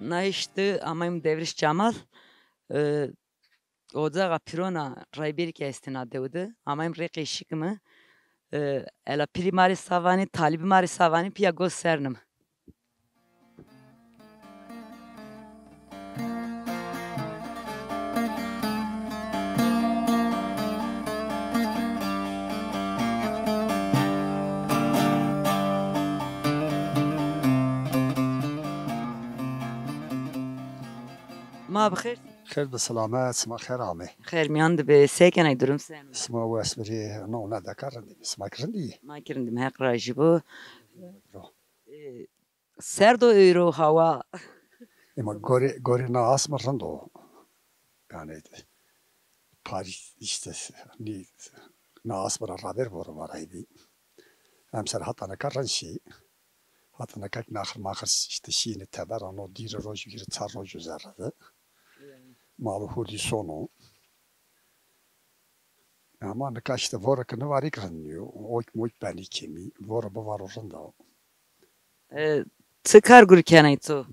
naişti amayım devriş Cemal. Ocağa pirona rayberik estina devdi. Amayım reki şıkımı. Ela primari savani, talibi mari savani piya gösternim. ما بخير خير بالسلامات اسمع خير عمي خير مياند بساكن اي durum sen. اسمع واسبري نو نادا كارندي اسمع كرندي Ma kirindim hek rajibu. Serdo euro hava. اما غوري ناس مرندو yani Paris işte ni naas bara raber boru varaydı. Hemser hatana karanşi hatana kak nahır mahır işte şiini teber ano dire roju giri tar roju zerradı. Malı huli sonu. Ama ne kaçtı vorakını var ikranıyor. Oyk moyk beni kimi. Vora bu var oranda. Tıkar gurkenay tu.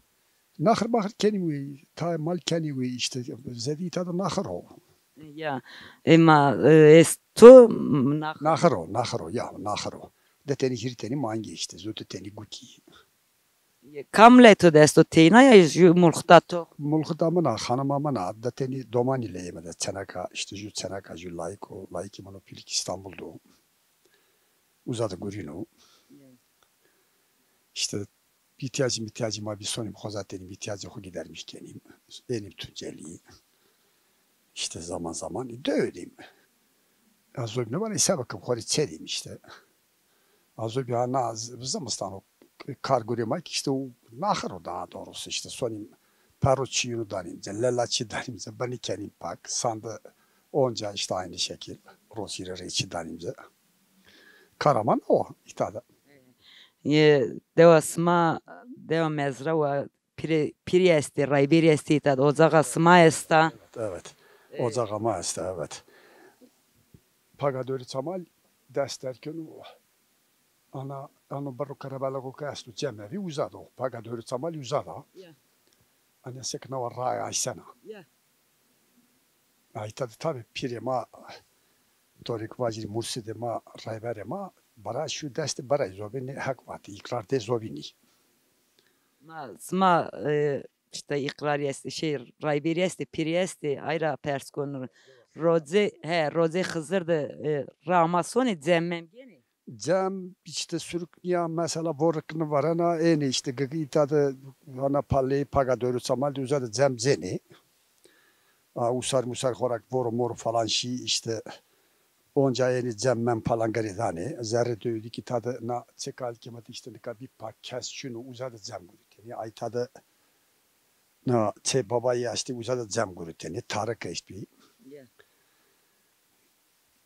Nahır mahır keniwi ta mal keniwi işte zedi tadı nahır o. Ya ama esto Nahır o ya nahır o. Deteni hiriteni mangi işte zote teni guti. Kamleto desto tina ya mulkhtato. Mulkhtamına hanımamına deteni doman ile yemede Çanaka işte ju Çanaka ju laiki monopolik İstanbul'da. Uzadı gurino. İşte ihtiyacım var bir sonim hozatenim ihtiyacı ho gidermiş kenim. Benim Tunceli. İşte zaman zaman dövdüm. Az önce bana ise bakıp hori çedim işte. Az önce ana zamastan o kargurimak işte o nahır o daha doğrusu işte sonim Peruçiyunu danim, Lelaçi danim, bani kenim pak, sandı onca işte aynı şekil, Rosire reçi danim. Karaman o itada. Deva sma, deva mezra ve piri esti, raybiri esti itada, ocağa sma esta. Evet. Ocağa ma esta, evet. Pagadori Çamal desterken ana barro karabalago kastu cemevi uzado. Pagadori Çamal uzada. Ana sekna var raya aysana. Ay tabi piri ma torik vajiri murside ma raybere ma bara şu desti bara zobini hak vati ikrar de zobini. Ma sma işte ikrar esti şey raybiri esti piri esti ayra perskonur. Roze Hızır'dı Ramasoni cemmem gene. Cem işte sürük ya mesela vorukunu var ana eni işte gıgı tadı ana palli pagadörü samal düzade cem zeni. Usar musar korak voru mor falan şey işte onca eni cemmem falan garidani. Zerre dövdü ki tadı na çekal kemat işte ne kadar bir pak kes şunu uzadı cem guruteni. Ay tadı na çe babayı işte uzadı cem guruteni. Tarık işte.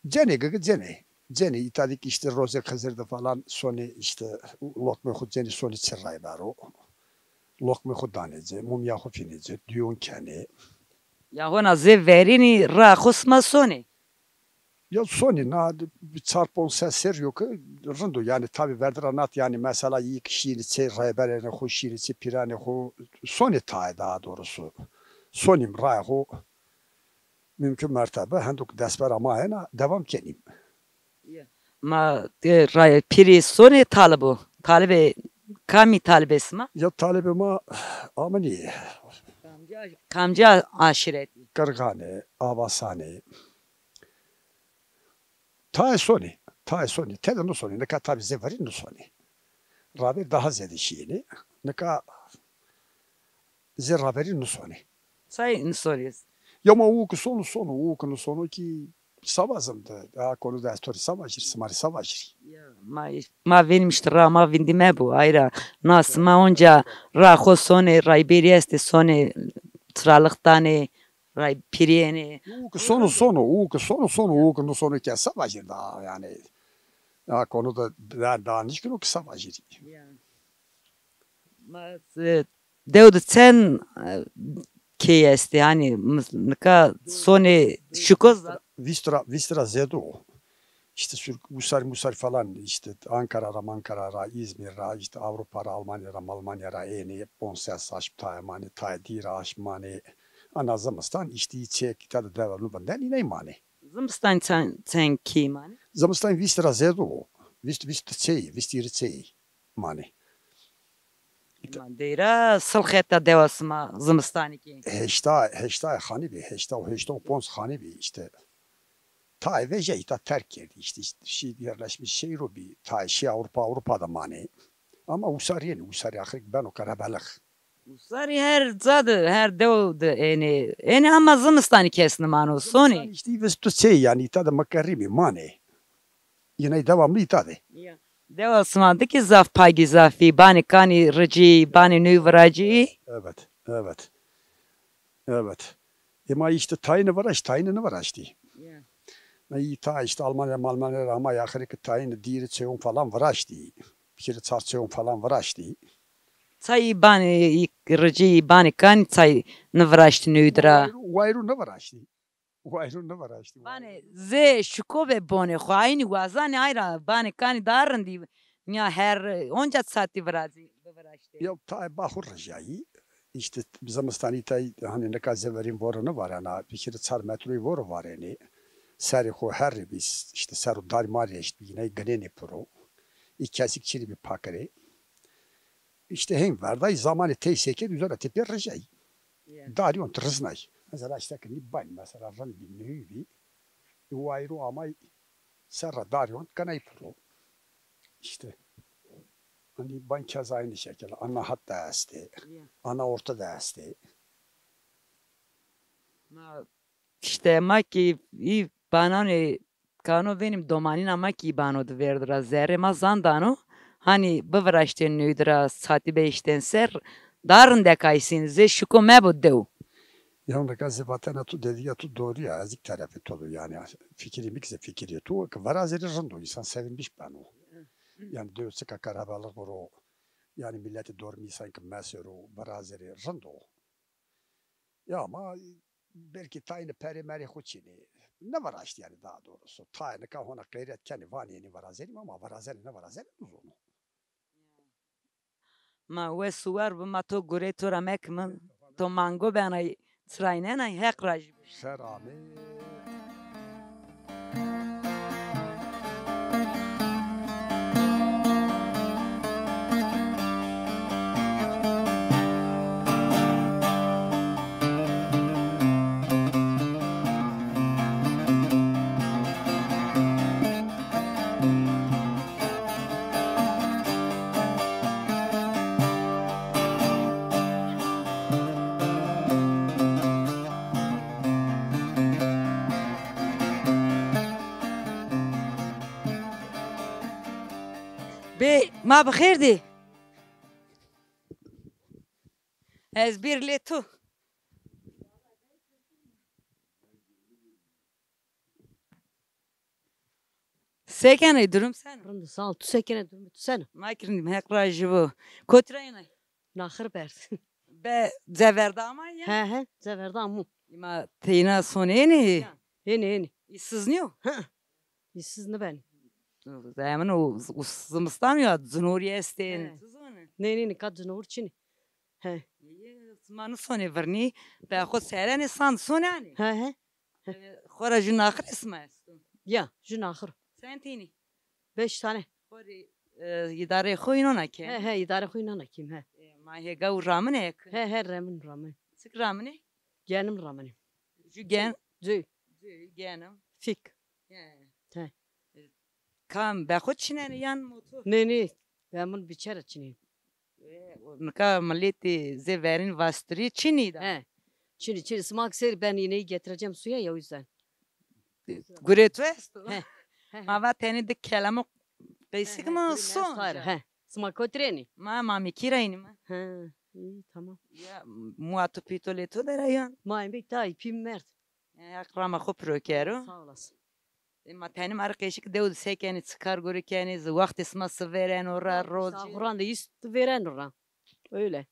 Cene gıgı cene. Ceni itadik işte Roze Hızır'da falan soni işte lokme khud ceni soni çırray baro. Lokme khud danece, mumya khud finece, diyon kene. Ya hona ze verini ra khusma soni. Ya soni na çarpon seser yok. Rındu yani tabi verdiranat yani mesela iyi kişiyi çırray berene hoşini pirane ho soni tay daha doğrusu. Sonim ra ho mümkün mertebe henduk desper ama ena devam kenim. Ma piri soni talibu. Talibe kami talibesi ma? Ya talibime amani. Kamca aşireti. Kırgane, Avasane. Tay soni. Tede no soni. Ne kadar tabi zevari no soni. Raber daha zedi şiini. Ne kadar zerraberi no soni. Say soruyoruz. Ya ma uku sonu ki savazımdı. Daha konuda estori savajir, smari savajir. Ma venmişti ra ma vindime bu ayra. Nas ma onca ra ho soni rayberi esti soni tralıktani ray piriyeni. Uku sonu ki savajir daha yani. Daha konuda daha nişkin o ki savajir. Ma devdu sen ki esti hani nika soni şukoz Vistra zedu. İşte Musar falan işte Ankara'ra, İzmir'ra, işte Avrupa'ra, Almanya'ra, eni, bonses aşptayemani, taydira aşmani, anazımızdan işte içek tadı devamlı benden ineymani. Zımstan sen kim hani? Zımızdan vistra zedu, vist iriceyi mani. Deyra sılxetta devasıma zımstani ki. Heşta o pons hani bir işte ta ve jeyta terk yerdi işte şey yerleşmiş şey rubi ta şey Avrupa'da mani. Ama usari ahir ben o karabalık. Usari her zadı her devdu eni ama zımstani kesni manu soni. İşte vestu şey yani tadı makarimi mani. Yine devamlı tadı. Devasıma ki zaf paygi zafi bani kani rıcı bani nüvracı. Evet. Ama işte tayını var işte. Ta işte Almanya ama yakırık tayını diri çeyon falan var işte. Bir kere çarçeyon falan var işte. Çay bani rıcı bani kani çay nıvraştı nüdra. Vayru ne var işte. Bani ze şukobe boni khayni wazani ayra bani kani darindi. Ya her onca saati vrazi. Ya ta bahur rajayı. İşte zamistani tay hani ne kadar verim varını var ana. Bir kere çar metroyu var yani. Seri ho her biz işte seru dar mariye işte yine gene pro. İkasik çiri bir pakare. İşte hem verday zamanı teyseke üzere tepe rajayı. Darion tırznay. Mesela işte ki ban mesela ran bir nüvi. Vayru ama serra darion kanay pro. İşte hani ban kez aynı şekilde ana hat desti. Ana orta desti. İşte maki bana ne kano benim domanin ama ki bana da verdira zerre mazandano hani bıvraşten nüdra saati 5'ten ser darın dekaysin ze şuko mebudev. Ya onda gazi vatana tu dedi ya tu doğru ya azik tarafı tolu yani fikri mikse fikri tu varazeri rındo insan sevinmiş ben o. Yani diyorsa ka karabalık o yani milleti doğru insan ki mesero varazeri rındo. Ya ama belki tayını perimeri huçini ne var işte yani daha doğrusu tayını kahona gayret kendi vaniyeni varazeri ama varazeri ne varazeri uzun. Ma we suvar bu ma to gure to ramek min to mango benay tsrainen ay hek raj. Serame. Be ma bixirdi. Ez bir letu. Sekene durum sen. Rında sağ ol. Tu sekene durma tu sen. Ma kirdim hek raj bu. Kotrayna. Nahır bersin. Be zeverda ama ya. He zeverda mu. Ma teyna soneni. Yeni. İsizniyor. İşsiz ne ben. Zaman o zımstan ya zunuriye esten. Ne kad canavar çini. He. Manı sonu verni. Be xod seren san sonani. He. Xora jun akhir isma. Ya jün ahır. Sen tini. 5 tane. Xori idare khoyno ke. He idare huyuna kim he. Ma he gav ramne ek. He ramen. Sık ramne. Genim ramenim. Ju gen. Zü. Genim. Fik. He. Kam be xod çinen yan motor. Ne. Ben bunu biçer çini. Nka milleti zeverin vastri çini da. He. Çini smak ser ben iğneyi getireceğim suya ya o yüzden. Guretu esto. He. Ma va teni de kelamo basic ma son. He. Smak o treni. Ma mikirayni ma. He. İyi tamam. Ya muatu pitoleto da yan. Mayın bir daha ipim mert. Akrama xo prokero. Sağ olasın. Ma teni markeşik devud sekeni çıkar görükeniz vakti sması veren ora rozi. Kur'an da ist veren oran. Öyle.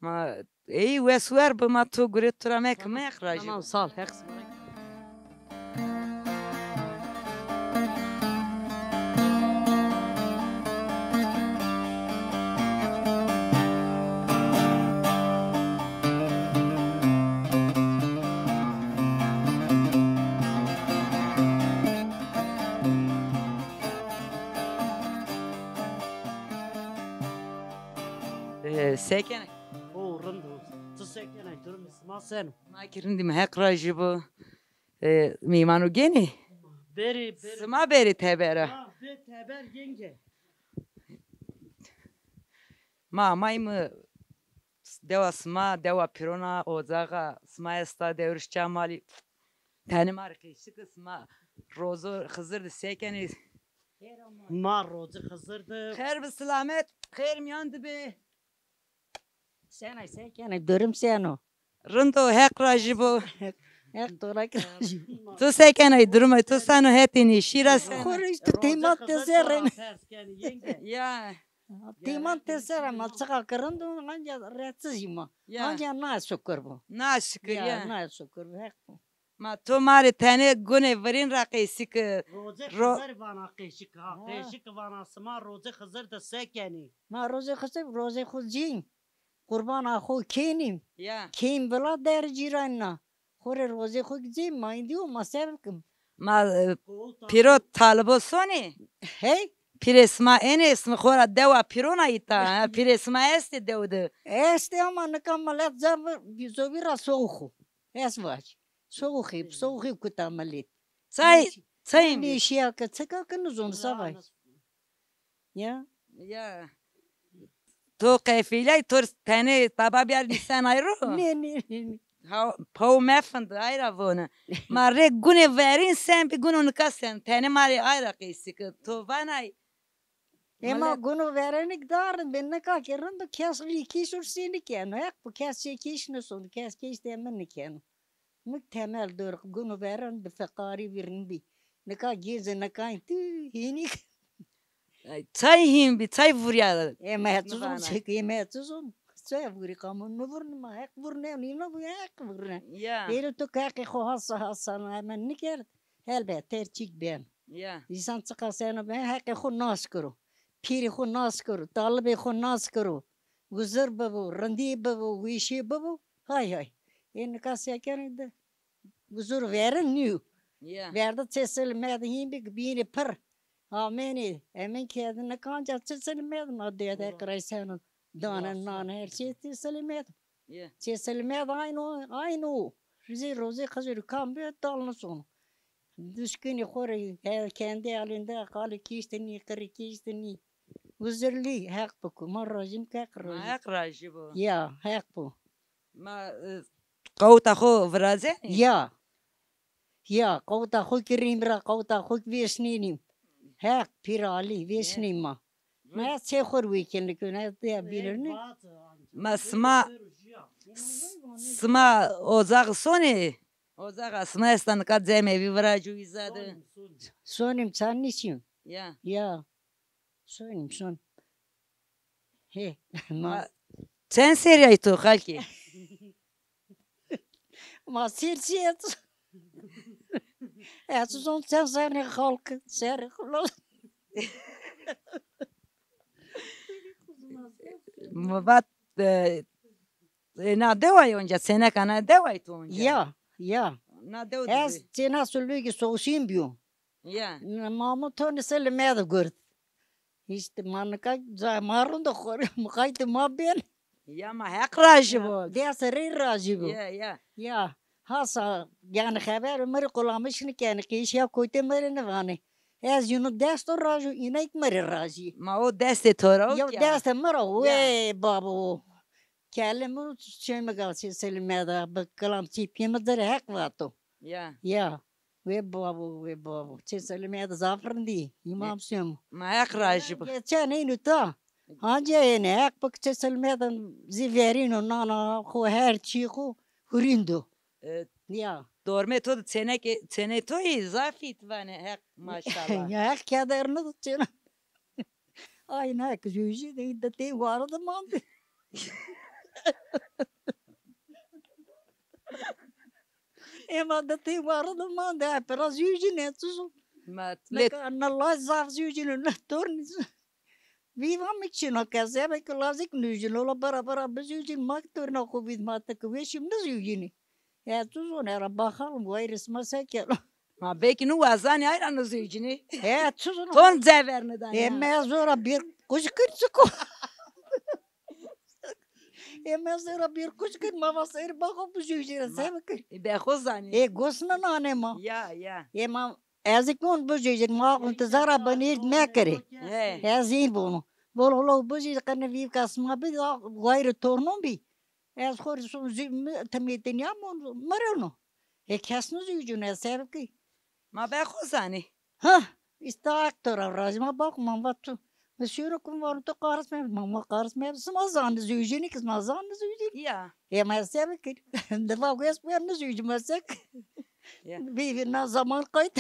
Ma ey vesuer bu ma to guretura mek me akraj. Tamam sağ ol. Herkes Sekene. O rındı. Tüsekene durum isma sen. Ma kirindim hek rajibu. Mimanu geni. Beri. Sma beri tebera. Ha be teber yenge. Ma mı deva sma deva pirona ozaga sma esta devriş çamali. Tanim arkadaşı kısma rozo hızırdı sekene. Ma rozu kızırdı. Her bir selamet. Her miyandı be. Sen sekene durum sen o. Rındo hek rajibu. Ek torak. Tu sekene durma tu sanu hetini şira sen. Khore işte temat teseren. Yenge. Ya Temat teseren matsa karındı anca rahatsız ima. ya. Anca na şükür bu. Na şükür Ya ya. na şükür hek bu. Ma tu mari tane gune verin rakisi ki. Rozu Ro- kızır bana kışık ha. Ha. Kışık bana sma rozu kızır da sekeni. Ma roze khasib roze khud jin. Kurban akhu kenim. Ya. Kim bela der jiranna. Khore roze khud jin ma indiyo ma sevkim. Ma piro talbo soni. Hey. Piresma enes mi khora deva pirona ita. Piresma este devdu. Este ama nakamalak zab bizovira soğuk. Esvaç. Soğuk kutamalit. Sayım. Ne işi ya kaçaka kanuzun sabah. Ya. Ya. Tu kefile tur tane taba bir lisan ayro. Ne. Pau mefend ayra vona. Ma re gune verin sen bir gunun kasen. Tane mari ayra kisi ki. Tu vanay. Ema gunu verenik darın ben ne kakerin de kes likişur seni ken. Hak bu kes kiş ne son kes kiş demen ken. Mük temel dur gunu veren de fakari verin bi. Ne ka geze ne ka tu hinik. Çay him bir çay vurya. Ema tuzun Nubana. çek ema tuzun. Çay vuri kamun ne vurun ma hak vurne ni ne bu hak vurne. Ya. Eri tu kaki ko hassa hemen ne ker. Elbet tercih ben. Ya. İnsan çıkar seni ben hak ko nas kuru. Piri ko nas kuru. Talibe ko nas kuru. Guzur babu, randi babu, vişi babu. Hay. En kasya kerinde. Guzur verin niu. Ya. Verdi çesel medhin bir bini pır. Ameni. Emin kedine kanca çesel medhin. Adaya da kraysanın. Danan nan her şey çesel medhin. Ya. Çesel medhin aynı. Rozi kazır kambe dalını sonu. Düşkünü kore kendi elinde kalı kişteni kırı kişteni. Guzurli hak bu. Marracım kak Ma rozi. hak raji bu. Ya hak bu. Ma qawta kho vraze. Ya qawta khu kirimra qawta khu vesninim. Hak pirali vesnima. Ma sekhur weekend kuna ya bilirni. Ma sma ozaq soni. Ozaq sma estan ka zemevi vraju izade. Sonim sen niçin? Ya. Ya. Son. He. Ma Sen seriya tu khalki. ma sirciyet. Ya son sen halk ser khulal. Vat na deva onja sene kana deva tu onja. Ya. Na deva. Ez cena sulugi soğusim biyo. Ya. Mamı tonu selmeye de gört. İşte manka zamarın da kore mukaydı mabben. Ya ma hak raji bu. Deseri razı bu. Ya. Ya hasa yani haber meri kulamışını kendi kiş ya koyte meri ne vani. Ez yunu destor razı inek meri razı. Ma o deste tora Ya ya. destor meri ve babu. Kelime şeyme galsi selmeye de bakalam çipiyeme de hak vato. Ya. Ya. Ve babu. Selmeye de zaferndi. İmam Süm. Ma hak raji bu. Geçen inu ta. Anca ene hak bakça selmeden ziverino nana ko her çiğu hurindo. Ya. Dorme to sene to izafit vane hak maşallah. Ya hak kadarını tutacağım. Aynı hak yüzü de te vardı mandı. Ema da te vardı mandı. Biraz yüzü ne tuzun. Ma Allah zaf yüzünü ne tornis. Vivam için o kazebe klasik yüzünü ola bara biz yüzün makturna covid matak ve şimdi yüzünü. Ya tuzun era bakalım bu ayrıs masakel. ma belki nu azani ayran zücini. Ya tuzun. Ton zeverne dan. Emme zora bir kuş kırçıko. Mesela bir kuş gün mavasayır bakıp bu cücüre sevk. Be xozani. Gosna nanema. Ya. Ema ezikon bu cücür ma intizara banir mekere. He. Ezin bunu. Bolo bu cücür kanı viv kasma bir gayrı tornum bi. Ez khor son tamitin ya mon marano. Kesno cücüne sevk. Ma be xozani. Ha, ista aktora rajma bak mamatu. Monsieur kum var to qaras me mama qaras me smazan züjeni kız mazan züjeni. Ya. Ma sevk. De va ges ben züjeni masak. Ya. Bir na zaman kayıt.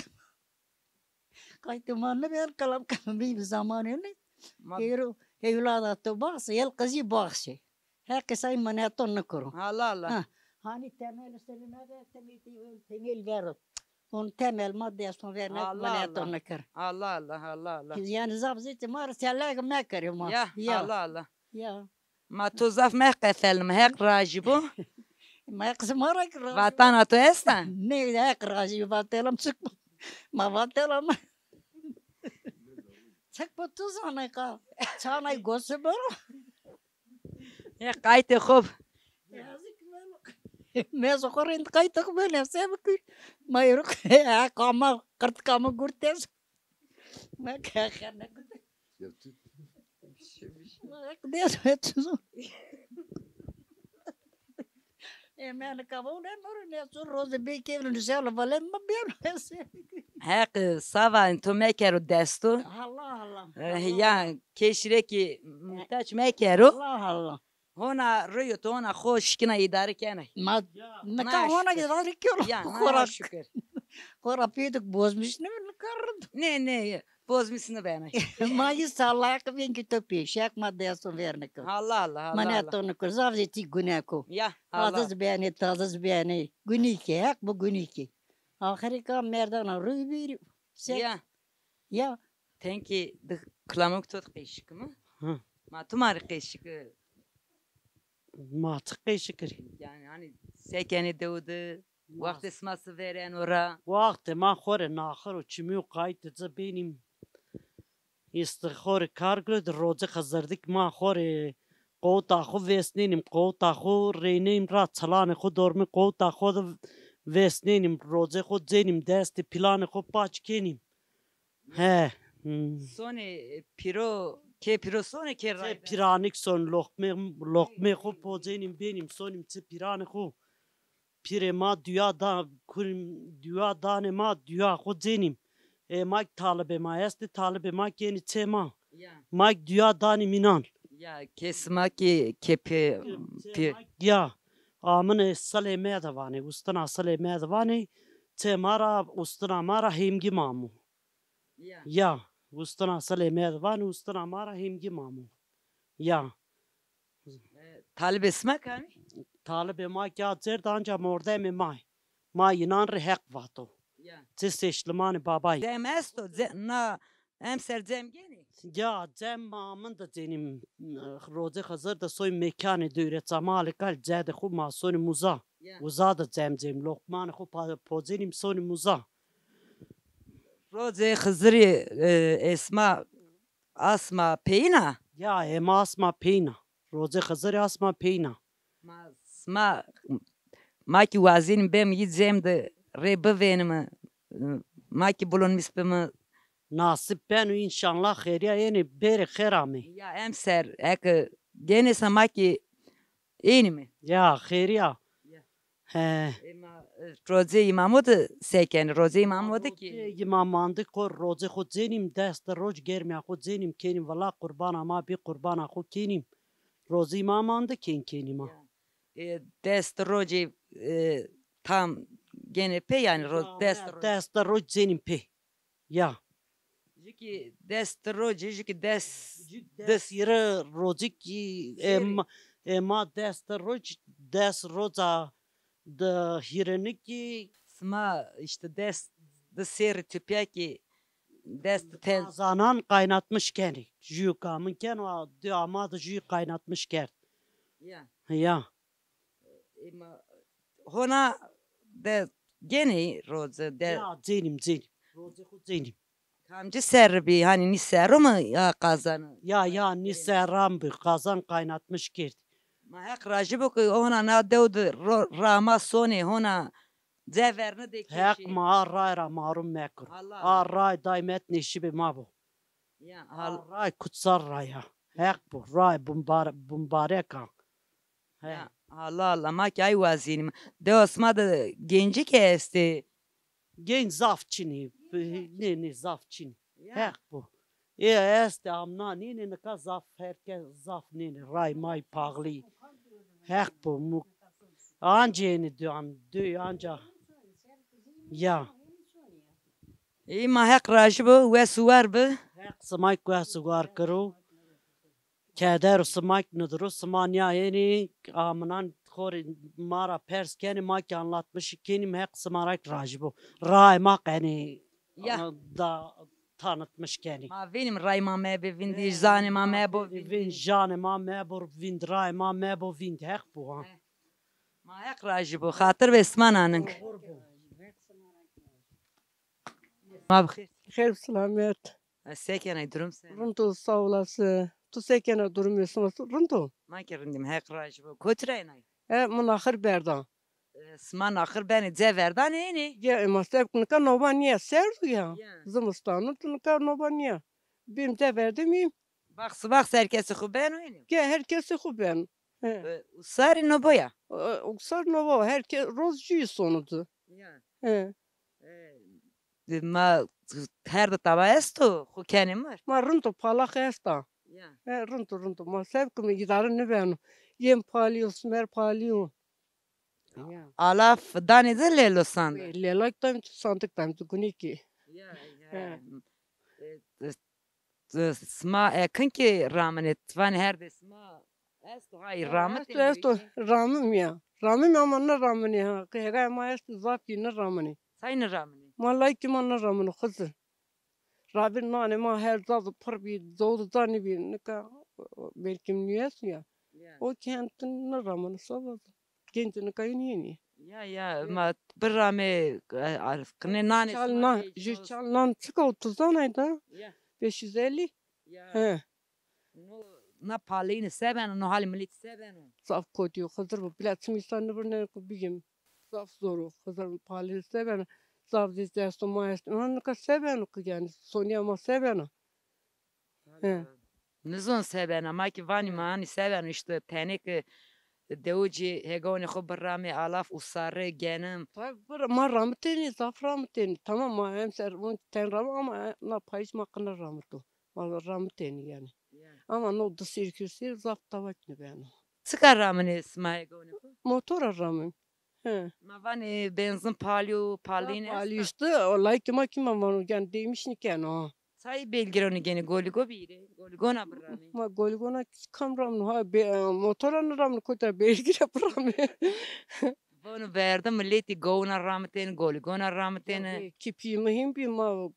Kayıt manne bir kalam bir zaman ne. Ma Hero evladat to bas yel kızı bakşı. Her say manaton ne kuru. Allah. Hani temel seline de temel ver. On temel madde son vermek Allah manaton ne kır. Allah. Yani zabzeti mar selak me kırıyor ma. Ya. Allah. Ya. Ma tuzaf me qefel me hek rajibu. Ma kısmara kır. Vatan ato estan. Ne de kıracı vatelam çıkma. Ma vatelam. Çıkma tuzana ka. Çanay gosu baro. Ya kayte khub. मैं सोकर कई तक मैंने से मैं रुक काम करत काम गुरते मैं क्या करने को मैं देश में तू मैंने कहा वो ने सो रोज बे के ने से वाले मैं बे से Hek sava to mekeru destu. Allah Ya keşreki muhtaç mekeru. Allah Hona rüyut ona hoşkina idare kene. ما نكا هنا كده ركيرو Ya خورا şükür. خورا بيدك بوزمش نكرد Ne bozmuşsun beni. ما يسالك بين كتبي شاك ما ديسو فيرنك Allah. مناتون كرزاف زي تي غناكو Ya هذا Allah. زبياني تازا زبياني غنيكي هاك بو غنيكي آخري كام مردانا روي بيري Ya يا tenki de klamuk tut kışık mı? Hı. Ma tumar kışık. Mantıklı şükür. Yani hani sekeni devdu. Vakti esması veren ora. Vakti ma khore nakhir o çimiyo kayıt da benim istixore karglı da roze hazırdık ma khore qota khu vesnenim qota khu reynim ra çalane khu dormi qota khu da vesnenim roze khu zenim desti planı khu paçkenim. He. Sone piro ke sone ke Te ray. piranik son lokme khu pozenim benim sonim te pirani khu pire ma dünyada kurim dünyada ne ma dünya khu zenim. Mak talibe ma esti talibe ma keni tema. Ya Mak dünyada ne minan. kesma ki kepi Ya amene sale medavane ustana sale medavane te mara ustana mara hemgi mamu. ya Ya ustana sale medavane ustana mara hemgi mamu. Ya talip esma kami? talibe ma kya zer danca morde me mai. Ma inan re hek vato. Ya. Te seçlimani babay. Zem esto na emser zem geni. Ya cem mamın da cenim roze hazır da soy mekanı döre zamali kal zede khu ma soni muza. Ya. Uza da cem lokman khu pozenim soni muza. Roze khızri esma asma peyna. Ya asma peyna. Roze hazır asma peyna. Ma ki wazin bem yizem de rebe venim. Ma ki bulun mispem. Nasip ben inşallah kheriya yani beri kherame. Ya emser ek gene sama ki eni mi? Ya kheriya. Ya. He. Roze imamod seken roze imamod ki. İmamandı kor roze khu zenim dest roj germe khu zenim kenim valla qurbana ma bi qurbana khu kenim. Roze imamandı kenim ha. Dest roje tam gene pe yani Dest roj zenim pe. Ya. Jiki dest roje jiki dest Des yere rozik ki ma dest roza da hirenik ki sma işte dest de ser tüpya ki dest tel zanan kaynatmış kendi. Jüy kamın ken o ama da jüy kaynatmış ker. ya Ya. hona de gene roze de Ya zenim. Roze khu zenim. kamcı serbi hani ni seru mu ya kazanı Ya ni seram bir kazan kaynatmış ker. Ma hek rajibo ki ona na devd rama soni hona zeverne de Hek keşi. ma ray ra marum mekur. Allah. Ray daimet neşi be ma bu. Ya al. Ray kutsar ray ha. Hek bu ray bumbareka. Ya Allah Allah ma ki ay vazinim. De osma da genci ki esti. Gen zaf çini. Ne zaf çini. Ya. Hek bu. Este amna ne ka zaf herkes zaf ne ray may pagli. Hek bu mu. Anca diyorum anca. Ya. İyi ma hek rajibo ve suvar bu. Hek samay ko sugar karo. Kader samak nudru samanya yani amnan khori mara pers keni mak anlatmış kenim hek samarak rajibo. Ray mak yani Ya. da tanıtmış keni. Ma benim rayma me be vindi zane ma me bo Vin jane ma mebur vind ray ma mebo vind hek bu ha. Ma hek rajibo hatır ve isman anın. Ma bخير. Hayır selamet. Seken ay durum sen. Runtu sağ olasın. Tu sekene durmuyorsun. Runtu. Ma kerindim hek rajibo. Kotrayın ay. Mınahır berdan. Sman ahır beni zeverdan eni. Ya ama sevknika nobaniye serdu ya. Ya. Zımıstanı tunika nobaniye. Bim de verdi miyim? Bak sabah herkesi xuben eni. Ge herkesi ben. Usari no boya. Uksar nova herkes rozcuyu sonudu. Ya. He. Ma her da tava esto xu kenim var. Ma runtu palak esta. Ya. Runtu. Ma sevkimi gidarı ne ben. Yem palio, smer palio. Ya. Alaf danize lelo sand. Lelak tam sandık tam tukuniki. Ya. He. Sma kanki ramenet van her de sma esto hay ramet. Esto ramım ya. Ramım ama ne ramını ha. Kaya ma esto zafi ne ramını. Sayın rameni. Malay ki ma ne ramını kızı. Rabin nane ma her zadı par bir doğdu zani bir ne ka belki niyes ya. Ya. O kentin ne ramını sabah. Gençini kayın yeni. Ya ma bir rame kne nane. Çalnan çıka 30'dan ayda. Ya. 550. Ya. He. Na palini seben no hali milit seben. Zaf koyuyor. Hazır bu. Bilet insanı bir ne bigim. Zaf zoru. Hazır pali seven. Zaf dizdesto maestro. Onu ka seven o yani. Sonya ma seven. He. Nizon seben ama ki vani mani seben işte tenek devci hegoni xo rame alaf usarre genim. Tabii bir ma rahmetini, zaf rahmetini. Tamam ma hem ser on ten ram ama na payış makına rahmetu. Ma rahmetini yani. Ama no da sirküsir zaf tavak ne ben. Çıkar rameni isma hegoni xo. Motor ramım. He. Ma vani benzin palio paline. Ali işte o like ma kim ama yani demiş ni ken o. Say belgironi gene goligo biri. Goligona bir rame. Ma golgona kamram no ha motoran ram kota belgire ram. Bunu verdim milleti gona rahmetin goligona rahmetin. Kipi mühim bir ma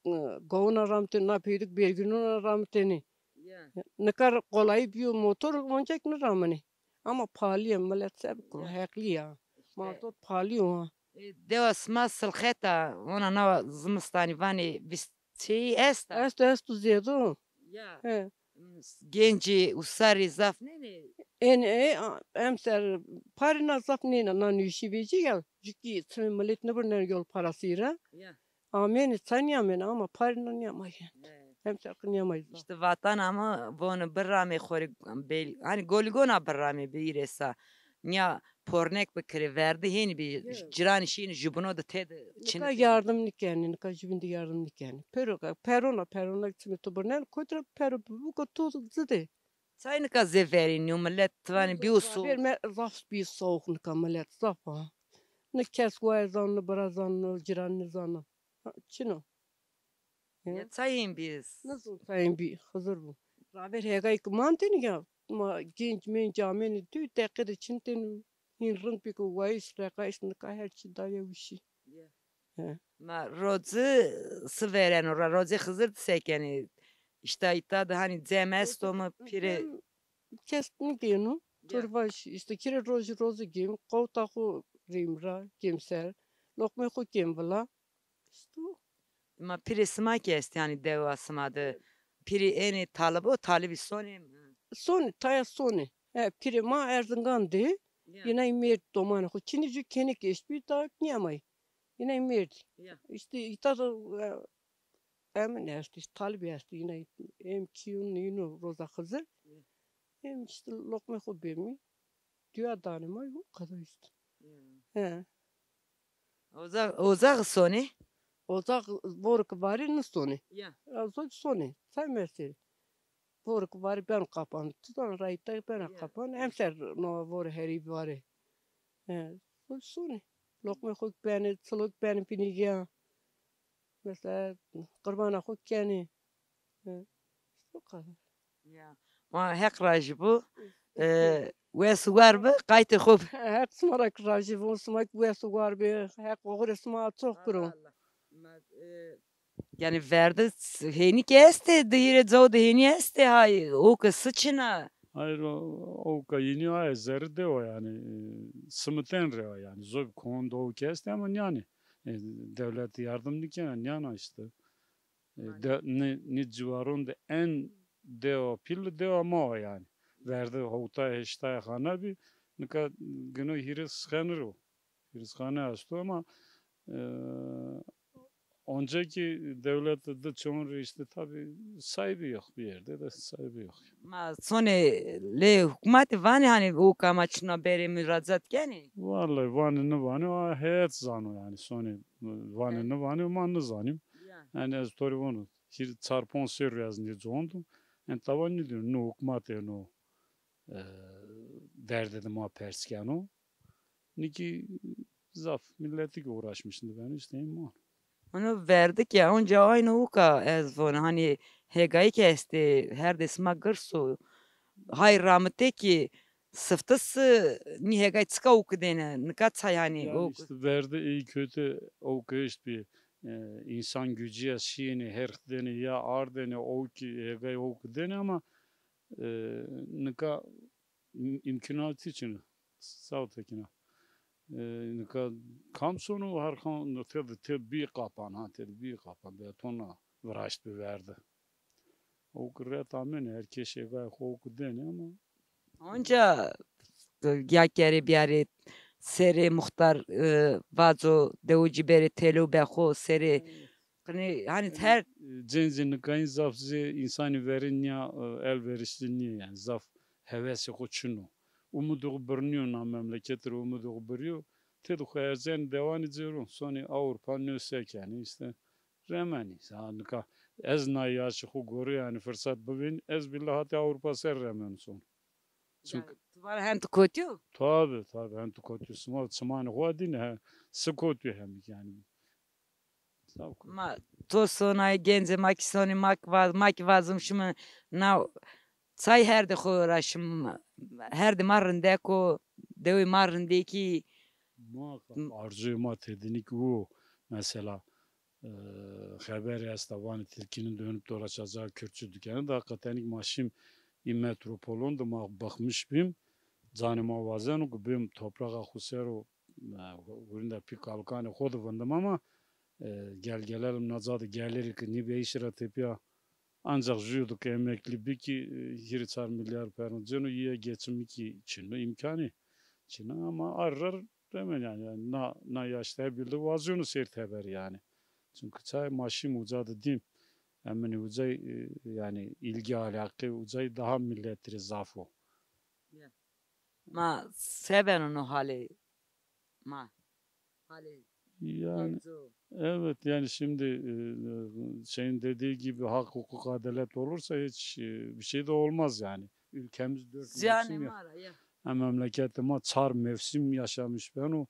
gona ramten na pedik belgino ramteni. Ya. Ne kadar kolay bir motor olacak ne ramani. Ama pahalı millet hep haklı ya. Motor pahalı ha. Deos masal kheta ona na zmstani vani bisti esta. Esto zedo. Ya. He. Genci usari zaf ne? Emser parina zafnina na nüşibici ya. Çünkü tüm millet ne bir yol parasıyla. Ya. Amen tanıyamen ama parina yamayın. Emser kınyamayız. İşte vatan ama bunu bir rame khori bel hani goligona bir rame bir esa. Ya pornek bekri verdi heni bir ciran işini jubuno da ted Ne yardım nikeni, ne jibindi yardım nikeni. Perona kimi tobernel kotra pero bu kotu zede. Sayın ka zeverin yo millet tvani bir usul. Verme zaf bir soğuk ne kamalet zaf ha. Ne kes vayzan ne barazan ne ciran ne zana. Çino. Ya sayın biz. Nasıl sayın bir hazır bu. Raber hegay kumanteni ya. Ma genç men cameni tü tekir için ten hinrın piko vayis rekayis ne ka her şey daya vişi. Ma rozi sveren ora rozi hızır sekeni. İşte ita da hani zemes tomu pire. Kestin genu. Turbaş işte kire rozi gem kota ko rimra gemser. Lokme ko gembala. İşte Ma pire sma kesti yani devasımadı. Piri eni talabo talibi sonim. Sony, taya Sony. Prima Erzincan'dı. Yine imir domanı. Çini cü kenek eş bir daha niyamay. Yine imir. Ya. İşte itadı emin esti. Talip esti. Yine em kiyun yine roza kızı. Hem işte lokma kubemi. Diyor danıma o kadar işte. He. Ozak soni. Ozak boruk bari nısoni. Ya. Azok soni. Sen mesele. Boruk bari ben kapan. Tutan rayta ben kapan. Emser no vor heri bari. He. Soni. Lokma kub beni, çılık beni piniciya. Mesela kurbana kub keni. He. O kadar. Ya. Ma hek rajı bu. Ve sugar bu kaytı خوب. Her smarak rajı bu smak bu sugar bir. Her koğur sma çok kuru. Yani verdi heni kesti dire zod heni esti hay o kısıçına. Hayır o kayını ay zerde o yani sımıten re yani zor konuda o kesti ama yani devlet yardım diken yani işte ne civarında en deo pil deo ama o yani verdi hota eşta khana bir nika günü hiris khanır o hiris khana astı ama önceki devlette de çoğun işte tabi sahibi yok bir yerde de sahibi yok. Ma sone le hükümet vani hani o kamaçına beri müracaat geni. Vallahi vani o hayat zanı yani sonu vani manı zanım. Yani az tori onu hir çarpon sür yazınca zondu. En tavanı diyor no hükümet no derdi ma perskano. Niki zaf milleti uğraşmış şimdi ben isteyim o. Onu verdik ya önce aynı uka ezvon hani hegayı kesti her desma gırsu. Hay rahmete ki sıftısı ni hegay çıka uku dene nikat yani Yani işte verdi iyi kötü o işte bir insan gücü ya şiini her deni ya ar deni o ki hegay o deni ama nika imkanatı için sağ tekine. Nika kam sonu her kan tel bir kapan ha tel bir kapan betona vıraştı verdi. O kırıya tamamen herkes hegay o deni ama önce ya kere bir seri muhtar vazo devuci beri telu beho seri hani her Cenzini kayın zafzı insanı verin ya elverişli niye yani zaf hevesi koçunu. Umudu bırnıyor na memlekettir umudu bırıyor. Tedu kayarzen devam ediyorum. Sonra Avrupa nösek yani işte remeni. Sanıka ez na yaşı goru yani fırsat bugün ez billahi Avrupa ser remen son. Çünkü var hem kötü. tabi hem tukotu sıma sımanı hodine sıkotu hem yani. Ma to sonay genze makisoni mak vazım şimdi na say her de uğraşım her de marrında ko devi marrındaki Arzuyuma tedinik bu mesela haber yastavanı tilkinin dönüp dolaşacağı Kürtçü dükkanı da hakikaten maşim metropolun da bakmış bim canıma vazen o bim toprağa husero üründe pik alkanı kodu vandım ama gelelim nazadı gelir ki ni beşira tepiya ancak jüdük emekli bir ki hiriçar milyar percenu yiye geçim ki için imkanı için ama arar demen yani na yaşta bildi vazyonu sert haber yani çünkü çay maşim uzadı dim hemen uzay yani ilgi alakı uzay daha milletleri zafo ma seven onu hali ma hali yani evet yani şimdi şeyin dediği gibi hak hukuk adalet olursa hiç bir şey de olmaz yani ülkemiz dört mevsim ya memleketime çar mevsim yaşamış ben o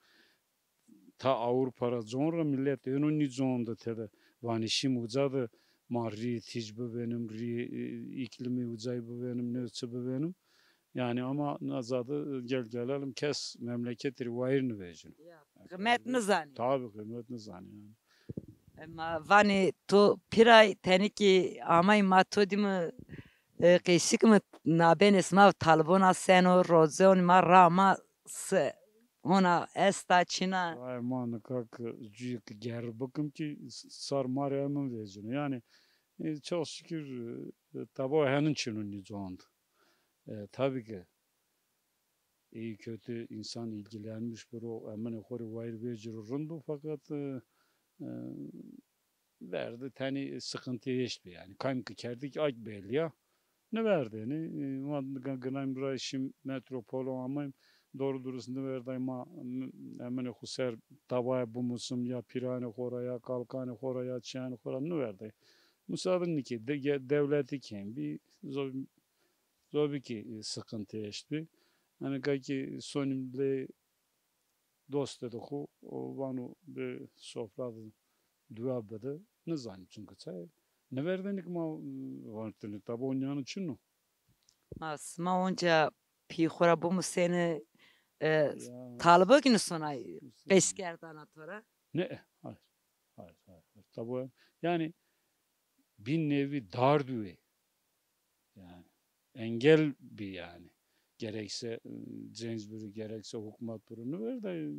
ta Avrupa'da sonra millet en zonda tede vanişim uzadı marri ticbi benim iklimi uzay bu benim nöçü bu benim yani ama nazadı gelelim kes memleket rivayını vereceksin. Kıymetini zani. Tabii kıymetini zani yani. Ama vani to piray teniki amay matodimi qeşik mi naben isma talbona seno rozon ma rama se ona esta çina. Vay man kak cüyük ger bakım ki sar Meryem'in vereceksin. Yani çok şükür tabi henün çinun nizondu. Tabii ki iyi kötü insan ilgilenmiş bir o hemen yukarı vayır becirurundu fakat verdi tani sıkıntı yaştı yani. Kaymkı kerdik ak belli ya. Ne verdi yani? Gınayım buraya şimdi metropolu ama doğru durusunda verdi ama hemen huser tabaya bu musum ya pirane koraya kalkane koraya çiğane koraya ne verdi? Müsaadenle ki devleti kim bir zor ki sıkıntı yaştı. Hani kaki sonimle dost dedi o vanu bir sofrada dua bedi ne zannet çünkü çay ne verdenik ma vartını tabi onyanın için o. Mas ma onca pihora bu mu seni talıbı günü sonra beskerdan atıra. Ne? Hayır. Tabi yani bir nevi dar düve yani engel bir yani. Gerekse Cenzbürü gerekse hükümet burunu ver de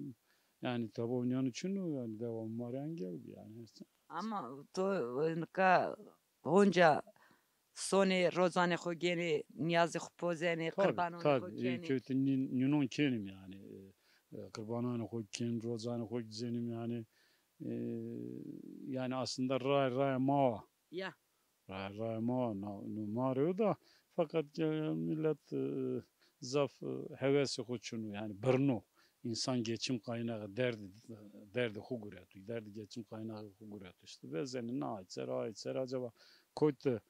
yani tabi onyanın için o yani devam var engel yani. Ama to onca soni rozane xo geni niyazi xo pozeni kurbanoni xo Tabii geni. kötü nünün kenim yani. Kurbanani xo ken rozane xo zenim yani. Yani aslında ray ma. Ya. Ray ma numarıyor da fakat millet zaf hevesi xo yani birno. İnsan geçim kaynağı derdi huguriyatı. Derdi geçim kaynağı huguriyatı. İşte ve senin aitser acaba koydu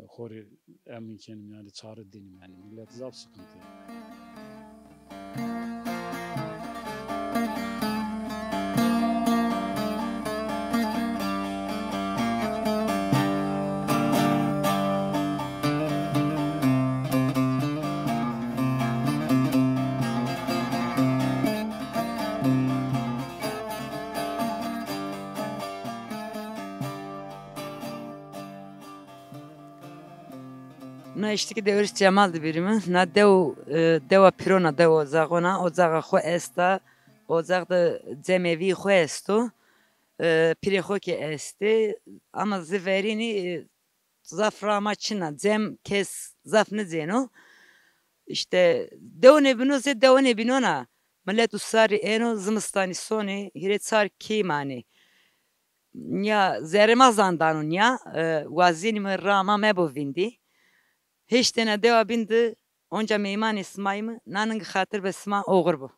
hori emin kendim yani çağrı dinim yani millet zaf sıkıntı. Na işte ki devriş Cemal'di birimi. Na deva pirona deva zagona o zaga xo esta o zagda cemevi xo esto pire xo ki esti ama ziverini zaframa çina cem kes zafne zeno işte devne binona millet usari eno zımstani soni hiretsar kimani ya zeremazandanun ya wazini mi rama mebovindi hiç tane deva bindi onca meyman ismayımı nanın hatır besma oğur bu.